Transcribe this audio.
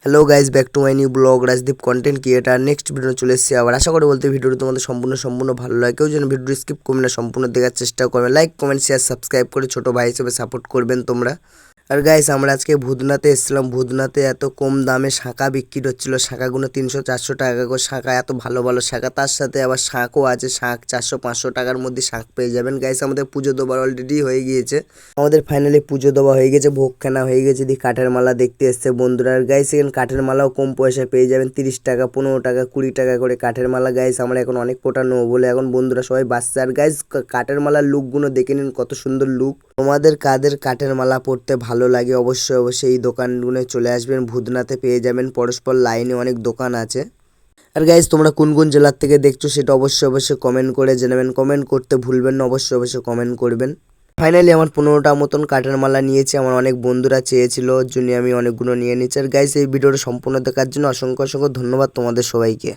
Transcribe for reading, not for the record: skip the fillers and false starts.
Hello guys, back to my new blog Rajdeep content creator. Next video চলে এসেছি আবার। আশা করি বলতে ভিডিওটি তোমাদের সম্পূর্ণ ভালো লাগে। কেউ যেন ভিডিও স্কিপ করবে না, সম্পূর্ণ দেখার চেষ্টা করবে। লাইক কমেন্ট শেয়ার সাবস্ক্রাইব করে ছোটো ভাই হিসেবে সাপোর্ট করবেন তোমরা। আর গাইস, আমরা আজকে ভুদনাতে এসেছিলাম। ভুদনাতে এত কম দামে শাঁখা বিক্রি হচ্ছিলো। শাঁখাগুলো 300-400 টাকা করে শাঁখা, এত ভালো ভালো শাঁখা। তার সাথে আবার শাঁখও আছে। শাঁখ 400-500 টাকার মধ্যে শাঁখ পেয়ে যাবেন। গাইস, আমাদের পুজো দেওয়ার অলরেডি হয়ে গিয়েছে। আমাদের ফাইনালি পুজো দেওয়া হয়ে গেছে, ভোগ খানা হয়ে গেছে। দিয়ে কাঠের মালা দেখতে এসছে বন্ধুরা। আর গাইস, এখানে কাঠের মালাও কম পয়সায় পেয়ে যাবেন। 30 টাকা, 15 টাকা, 20 টাকা করে কাঠের মালা। গাইস, আমরা এখন অনেক কোটা নেবো বলে এখন বন্ধুরা সবাই বাঁচছে। আর গাইস, কাঠের মালার লুকগুলো দেখে নিন, কত সুন্দর লুক। তোমাদের কাদের কাঠের মালা পরতে ভালো লাগে অবশ্যই এই দোকানগুলো চলে আসবেন। ভুদনাতে পেয়ে যাবেন, পরস্পর লাইনে অনেক দোকান আছে। আর গাইজ, তোমরা কোন কোন জেলার থেকে দেখছো সেটা অবশ্যই কমেন্ট করে জানাবেন। কমেন্ট করতে ভুলবেন না, অবশ্যই কমেন্ট করবেন। ফাইনালি আমার 15টা মতন কাঠের মালা নিয়েছি। আমার অনেক বন্ধুরা চেয়েছিল, ওর জন্য আমি অনেকগুলো নিয়ে নিচ্ছি। আর গাইজ, এই ভিডিওটা সম্পূর্ণ দেখার জন্য অসংখ্য ধন্যবাদ তোমাদের সবাইকে।